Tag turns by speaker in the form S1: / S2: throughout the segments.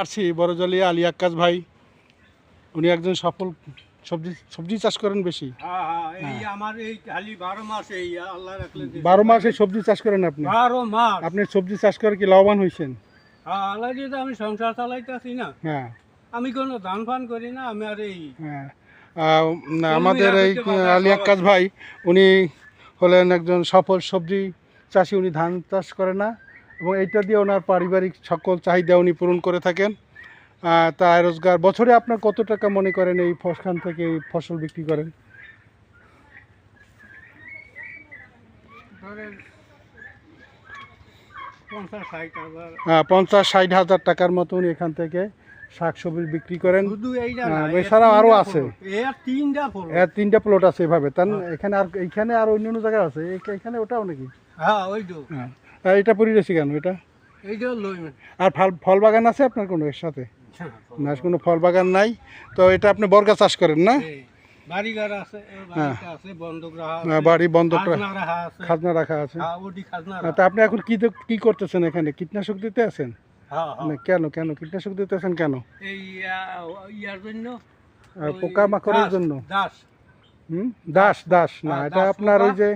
S1: আসছি বড়জলিয়া আলী আক্কাস ভাই, উনি একজন সফল সবজি চাষ করেন বেশি।
S2: এই আমার এই খালি 12 মাস এই আল্লাহ রাখলে
S1: 12 মাসে সবজি চাষ করেন আপনি?
S2: 12 মাস।
S1: আপনি সবজি চাষ করে কি লাভবান হয়েছেন?
S2: আল্লাহ দিয়ে তো আমি সংসার চালাইতেছি না।
S1: হ্যাঁ,
S2: আমি কোনো ধান ফান করি না, আমি আর এই
S1: হ্যাঁ। আমাদের এই আলী আক্কাস ভাই, উনি হলেন একজন সফল সবজি চাষি। উনি ধান চাষ করে না এবং এইটা দিয়ে ওনার পারিবারিক সকল চাহিদা উনি পূরণ করে থাকেন। তা আয় রোজগার বছরে আপনার কত টাকা মনে করেন এই ফসল থেকে এই ফসল বিক্রি করেন?
S2: ধরেন 50-60 হাজার।
S1: 50-60 হাজার টাকার মতো উনি এখান থেকে শাকসবজি বিক্রি করেন।
S2: শুধু এইটা না,
S1: এছাড়াও আরও আছে,
S2: এর 3টা ফল।
S1: 3টা প্লট আছে এভাবে। তার এখানে আর অন্য অন্য জায়গায় আছে, এখানে ওটাও নাকি?
S2: হ্যাঁ, ওইটো।
S1: হ্যাঁ, এটা পরিবেশি কেন এটা?
S2: এইটাও লই।
S1: আর ফল বাগান আছে আপনার কোনো এর সাথে? না, কোনো ফল বাগান নাই। তো এটা আপনি বর্গা চাষ করেন না?
S2: বাড়িঘর আছে, বাড়িতে আছে, বন্ধক রাখা আছে,
S1: বাড়ি বন্ধক
S2: রাখা আছে,
S1: খাজনা রাখা আছে।
S2: হ্যাঁ, ওটি খাজনা
S1: তা আপনি এখন কি করতেছেন এখানে? কীটনাশক দিতে আছেন?
S2: হ্যাঁ,
S1: না, কেন কীটনাশক দিতে আছেন কেন?
S2: এই ইয়ার জন্য,
S1: পোকামাকড়ের জন্য।
S2: দাস।
S1: দাস না,
S2: হ্যাঁ,
S1: এটা
S2: দাস
S1: আপনার ওই
S2: পোকা।
S1: যে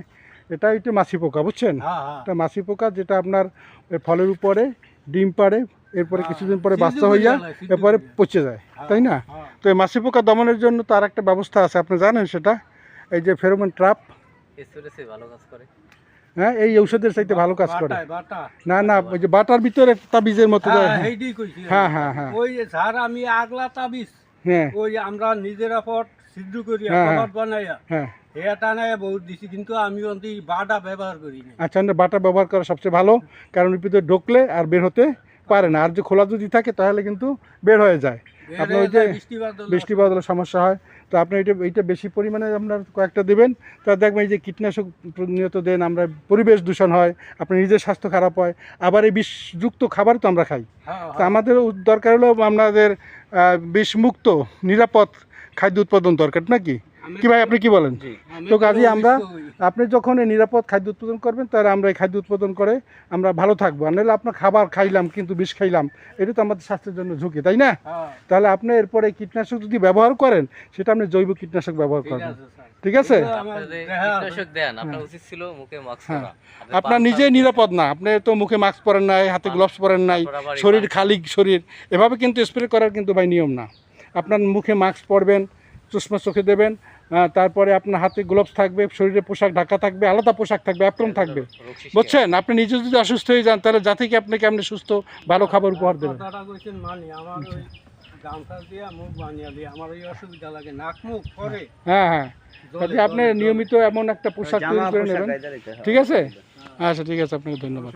S1: এটা একটু মাছি পোকা, বুঝছেন?
S2: হ্যাঁ।
S1: এটা মাছি পোকা, যেটা আপনার ওই ফলের উপরে ডিম পাড়ে, এরপরে কিছুদিন পরে বাচ্চা
S2: সিদ্ধ
S1: হইয়া
S2: করে ফেলে,
S1: এরপরে
S2: সিদ্ধ করে।
S1: পচে যায়, তাই না?
S2: হ্যাঁ।
S1: তো এই মাছি পোকা দমনের জন্য তার একটা ব্যবস্থা আছে, আপনি জানেন সেটা? এই যে ফেরোমন ট্র্যাপ।
S3: ভালো কাজ করে।
S1: হ্যাঁ, এই ঔষধের চাইতে ভালো কাজ করে।
S2: বাটা।
S1: না, ওই যে বাটার ভিতরে তাবিজের মতো দেয়।
S2: হ্যাঁ, এইটাই কইছি।
S1: হ্যাঁ।
S2: ওই যে স্যার, আমি আগলা তাবিজ,
S1: হ্যাঁ,
S2: ওই আমরা নিজেরা পট সিদ্ধ করি,
S1: হ্যাঁ,
S2: খাবার বানাইয়া,
S1: হ্যাঁ।
S2: এটা নাই বহুত দিছি, কিন্তু আমি অন্ত বাটা ব্যবহার করি না।
S1: আচ্ছা, বাটা ব্যবহার করা সবচেয়ে ভালো, কারণ এর ভিতরে ঢুকলে আর বের হতে পারে না। আর যে খোলা যদি থাকে তাহলে কিন্তু বের হয়ে যায়। আপনার ওই যে বৃষ্টি বাদলের সমস্যা হয়। তো আপনি এইটা বেশি পরিমাণে আপনার কয়েকটা দেবেন, তা দেখবেন এই যে কীটনাশক নিয়ত দেন, আমরা পরিবেশ দূষণ হয়, আপনার নিজের স্বাস্থ্য খারাপ হয়, আবার এই বিষযুক্ত খাবার তো আমরা খাই। তা আমাদের দরকার হলো আপনাদের বিষমুক্ত নিরাপদ খাদ্য উৎপাদন দরকার, নাকি কি ভাই, আপনি কি বলেন? তো কাজে আপনি যখন এই নিরাপদ খাদ্য উৎপাদন করবেন, তাহলে আমরা এই খাদ্য উৎপাদন করে আমরা ভালো থাকবো। আর নাহলে আপনার খাবার খাইলাম কিন্তু বিষ খাইলাম, এটা তো আমাদের স্বাস্থ্যের জন্য ঝুঁকি, তাই না? তাহলে আপনি এরপরে কীটনাশক যদি ব্যবহার করেন, সেটা আপনি জৈব কীটনাশক ব্যবহার করবেন, ঠিক আছে? আপনার নিজে নিরাপদ না, আপনি তো মুখে মাস্ক পরেন নাই, হাতে গ্লাভস পরেন নাই, শরীর খালি শরীর, এভাবে কিন্তু স্প্রে করার কিন্তু ভাই নিয়ম না। আপনার মুখে মাস্ক পরবেন, চশমা চোখে দেবেন, তারপরে আপনার হাতে গ্লোভস থাকবে, শরীরে পোশাক ঢাকা থাকবে, আলাদা পোশাক থাকবে, অ্যাপ্রন থাকবে, বুঝছেন? আপনি নিজে যদি অসুস্থ হয়ে যান, তাহলে জাতি কি আপনাকে আপনি সুস্থ ভালো খাবার উপহার দেবেন? হ্যাঁ, আপনি নিয়মিত এমন একটা পোশাক তৈরি করে নেবেন, ঠিক আছে? আচ্ছা, ঠিক আছে, আপনাকে ধন্যবাদ।